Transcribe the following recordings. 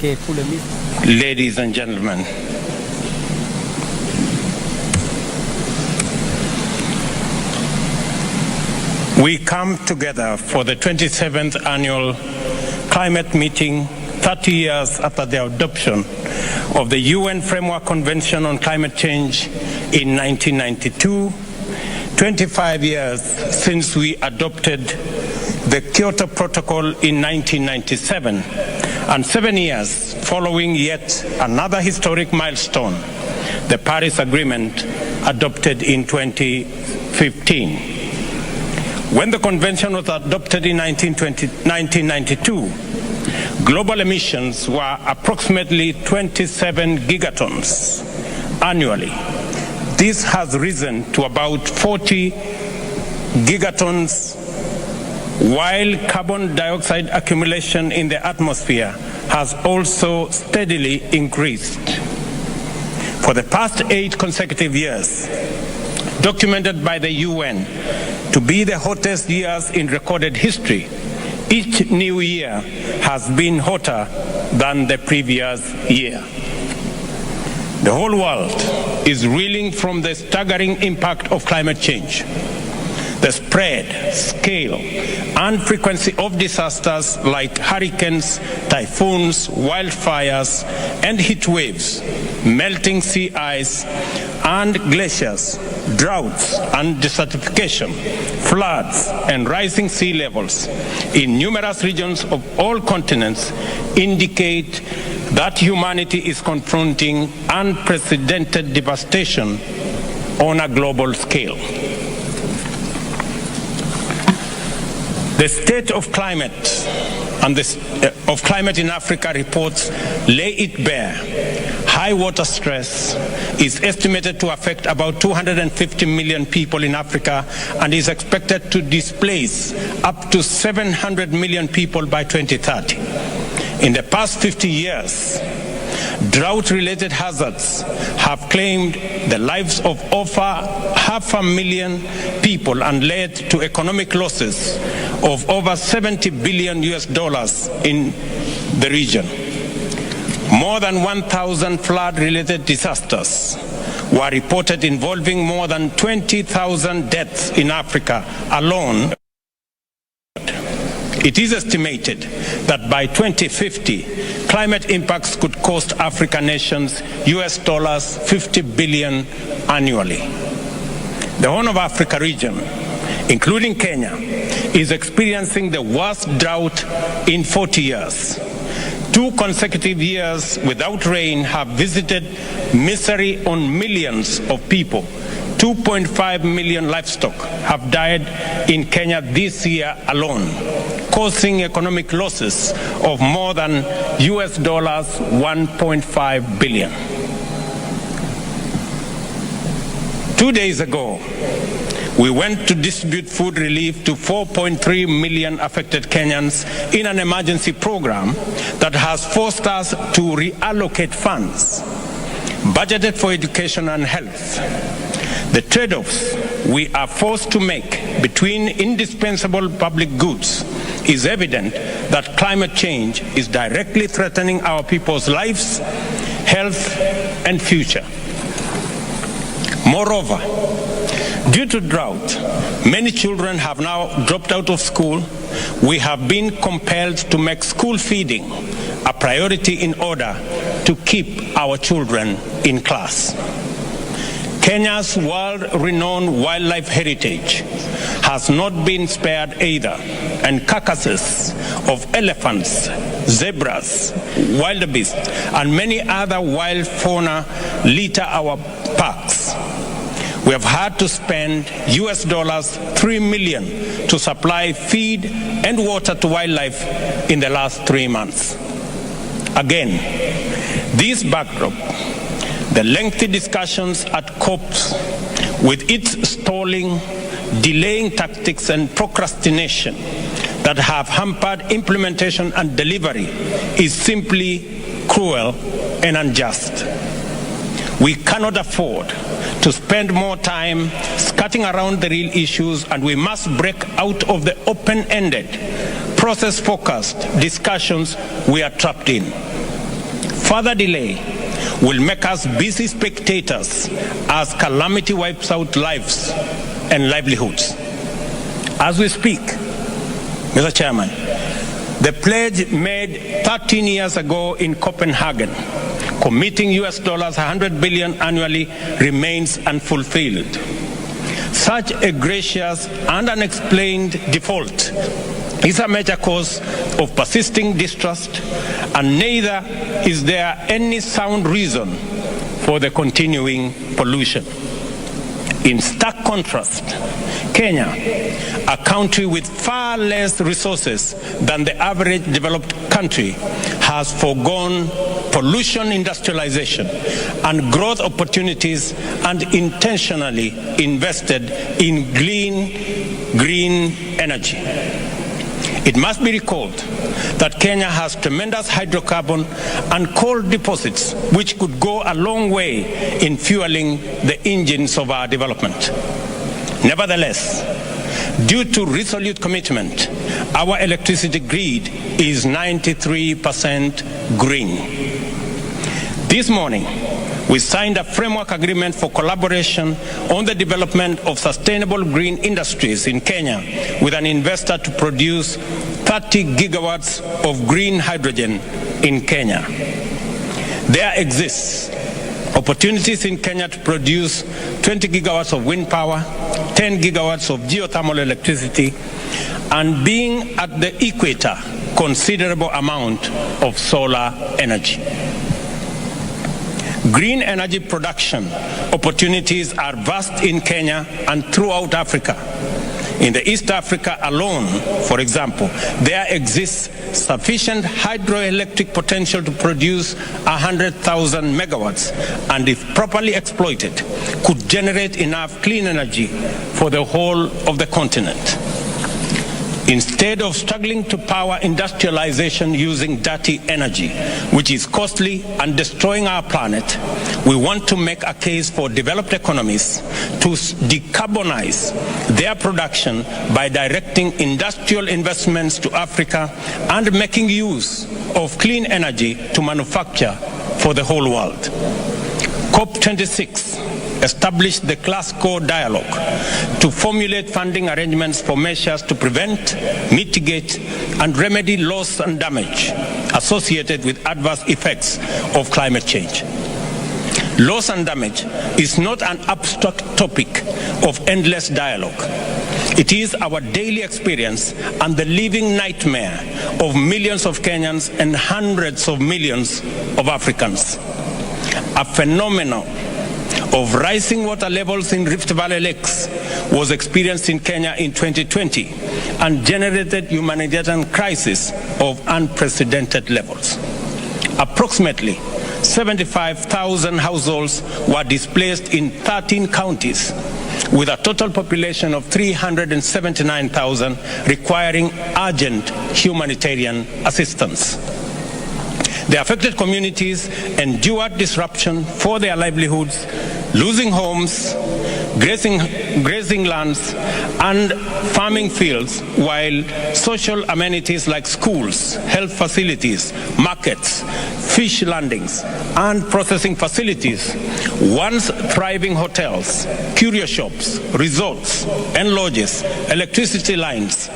Ladies and gentlemen, we come together for the 27th annual climate meeting 30 years after the adoption of the UN Framework Convention on Climate Change in 1992, 25 years since we adopted the Kyoto Protocol in 1997, and 7 years following yet another historic milestone, the Paris Agreement adopted in 2015. When the convention was adopted in 1992, global emissions were approximately 27 gigatons annually. This has risen to about 40 gigatons, while carbon dioxide accumulation in the atmosphere has also steadily increased. For the past 8 consecutive years, documented by the UN to be the hottest years in recorded history, each new year has been hotter than the previous year. The whole world is reeling from the staggering impact of climate change. The spread, scale, and frequency of disasters like hurricanes, typhoons, wildfires, and heat waves, melting sea ice and glaciers, droughts and desertification, floods, and rising sea levels in numerous regions of all continents indicate that humanity is confronting unprecedented devastation on a global scale. The state of climate and of climate in Africa reports lay it bare. High water stress is estimated to affect about 250 million people in Africa and is expected to displace up to 700 million people by 2030. In the past 50 years, drought-related hazards have claimed the lives of over 500,000 people and led to economic losses of over $70 billion in the region. More than 1,000 flood-related disasters were reported involving more than 20,000 deaths in Africa alone. It is estimated that by 2050, climate impacts could cost African nations $50 billion annually. The Horn of Africa region, including Kenya, is experiencing the worst drought in 40 years. 2 consecutive years without rain have visited misery on millions of people. 2.5 million livestock have died in Kenya this year alone, causing economic losses of more than $1.5 billion. 2 days ago, we went to distribute food relief to 4.3 million affected Kenyans in an emergency program that has forced us to reallocate funds budgeted for education and health. The trade-offs we are forced to make between indispensable public goods is evident that climate change is directly threatening our people's lives, health, and future. Moreover, due to drought, many children have now dropped out of school. We have been compelled to make school feeding a priority in order to keep our children in class. Kenya's world-renowned wildlife heritage has not been spared either, and carcasses of elephants, zebras, wildebeest, and many other wild fauna litter our parks. We have had to spend $3 million to supply feed and water to wildlife in the last 3 months. Again, this backdrop, the lengthy discussions at COPs with its stalling, delaying tactics and procrastination that have hampered implementation and delivery is simply cruel and unjust. We cannot afford to spend more time skirting around the real issues, and we must break out of the open-ended, process-focused discussions we are trapped in. Further delay will make us busy spectators as calamity wipes out lives and livelihoods. As we speak, Mr. Chairman, the pledge made 13 years ago in Copenhagen, committing US dollars 100 billion annually, remains unfulfilled. Such a gracious and unexplained default is a major cause of persisting distrust, and neither is there any sound reason for the continuing pollution. In stark contrast, Kenya, a country with far less resources than the average developed country, has foregone pollution industrialization and growth opportunities and intentionally invested in green energy. It must be recalled that Kenya has tremendous hydrocarbon and coal deposits which could go a long way in fueling the engines of our development. Nevertheless, due to resolute commitment, our electricity grid is 93% green. This morning, we signed a framework agreement for collaboration on the development of sustainable green industries in Kenya with an investor to produce 30 gigawatts of green hydrogen in Kenya. There exists opportunities in Kenya to produce 20 gigawatts of wind power, 10 gigawatts of geothermal electricity, and being at the equator, considerable amount of solar energy. Green energy production opportunities are vast in Kenya and throughout Africa. In the East Africa alone, for example, there exists sufficient hydroelectric potential to produce 100,000 megawatts, and if properly exploited, could generate enough clean energy for the whole of the continent. Instead of struggling to power industrialization using dirty energy, which is costly and destroying our planet, we want to make a case for developed economies to decarbonize their production by directing industrial investments to Africa and making use of clean energy to manufacture for the whole world. COP26 established the Glasgow Dialogue to formulate funding arrangements for measures to prevent, mitigate, and remedy loss and damage associated with adverse effects of climate change. Loss and damage is not an abstract topic of endless dialogue. It is our daily experience and the living nightmare of millions of Kenyans and hundreds of millions of Africans. A phenomenon of rising water levels in Rift Valley lakes was experienced in Kenya in 2020 and generated humanitarian crisis of unprecedented levels. Approximately 75,000 households were displaced in 13 counties, with a total population of 379,000 requiring urgent humanitarian assistance. The affected communities endured disruption for their livelihoods, losing homes, grazing lands, and farming fields, while social amenities like schools, health facilities, markets, fish landings, and processing facilities, once thriving hotels, curio shops, resorts, and lodges, electricity lines,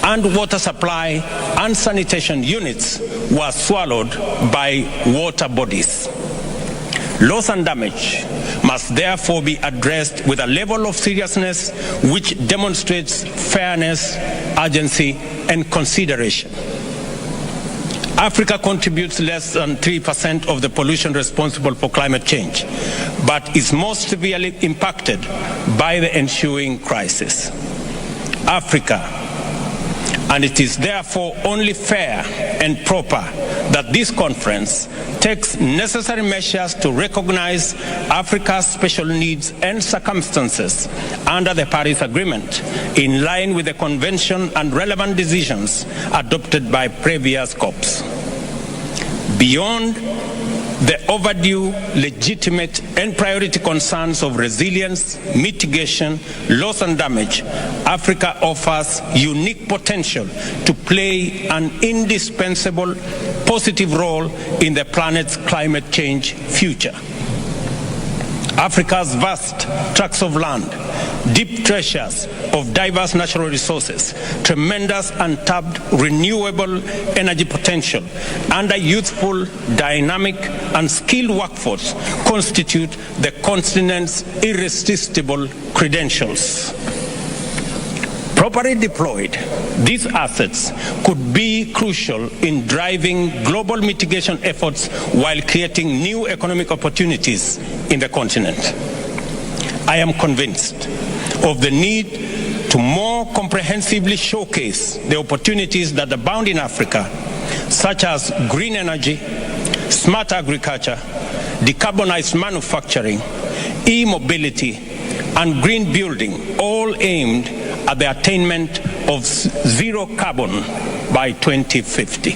and water supply and sanitation units were swallowed by water bodies. Loss and damage must therefore be addressed with a level of seriousness which demonstrates fairness, urgency, and consideration. Africa contributes less than 3% of the pollution responsible for climate change, but is most severely impacted by the ensuing crisis. Africa, and it is therefore only fair and proper that this conference takes necessary measures to recognize Africa's special needs and circumstances under the Paris Agreement, in line with the Convention and relevant decisions adopted by previous COPs. Beyond the overdue, legitimate, and priority concerns of resilience, mitigation, loss and damage, Africa offers unique potential to play an indispensable positive role in the planet's climate change future. Africa's vast tracts of land, deep treasures of diverse natural resources, tremendous untapped renewable energy potential, and a youthful, dynamic, and skilled workforce constitute the continent's irresistible credentials. Properly deployed, these assets could be crucial in driving global mitigation efforts while creating new economic opportunities in the continent. I am convinced of the need to more comprehensively showcase the opportunities that abound in Africa, such as green energy, smart agriculture, decarbonized manufacturing, e-mobility, and green building, all aimed at the attainment of zero carbon by 2050.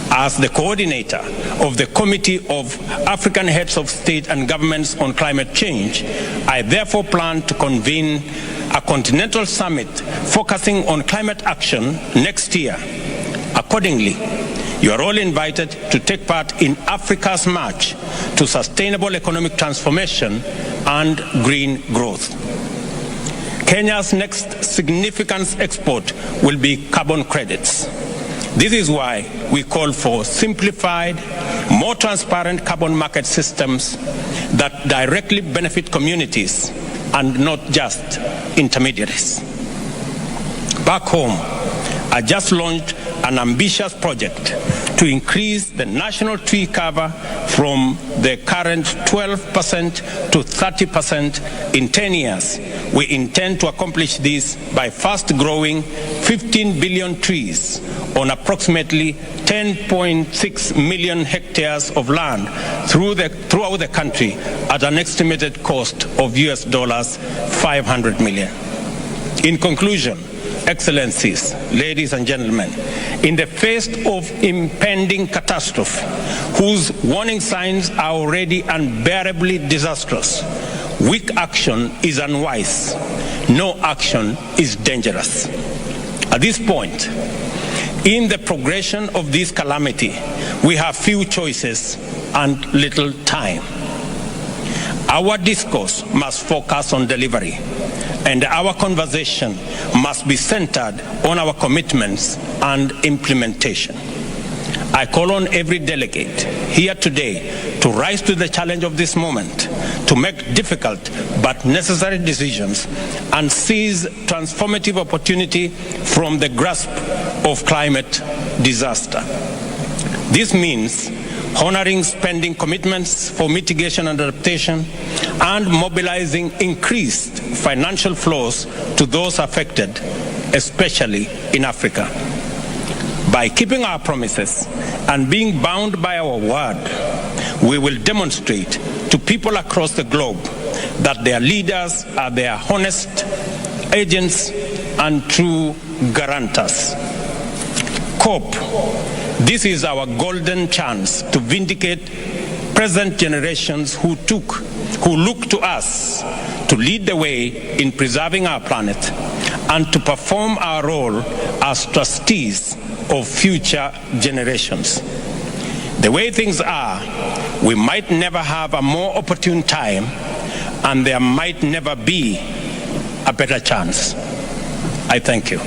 As the coordinator of the Committee of African Heads of State and Governments on Climate Change, I therefore plan to convene a continental summit focusing on climate action next year. Accordingly, you are all invited to take part in Africa's march to sustainable economic transformation and green growth. Kenya's next significant export will be carbon credits. This is why we call for simplified, more transparent carbon market systems that directly benefit communities and not just intermediaries. Back home, I just launched an ambitious project to increase the national tree cover from the current 12% to 30% in 10 years. We intend to accomplish this by first growing 15 billion trees on approximately 10.6 million hectares of land throughout the country at an estimated cost of US dollars 500 million. In conclusion, Excellencies, ladies and gentlemen, in the face of impending catastrophe, whose warning signs are already unbearably disastrous, weak action is unwise. No action is dangerous. At this point, in the progression of this calamity, we have few choices and little time. Our discourse must focus on delivery, and our conversation must be centered on our commitments and implementation. I call on every delegate here today to rise to the challenge of this moment, to make difficult but necessary decisions and seize transformative opportunity from the grasp of climate disaster. This means honoring spending commitments for mitigation and adaptation, and mobilizing increased financial flows to those affected, especially in Africa. By keeping our promises and being bound by our word, we will demonstrate to people across the globe that their leaders are their honest agents and true guarantors. COP, this is our golden chance to vindicate present generations who look to us to lead the way in preserving our planet and to perform our role as trustees of future generations. The way things are, we might never have a more opportune time, and there might never be a better chance. I thank you.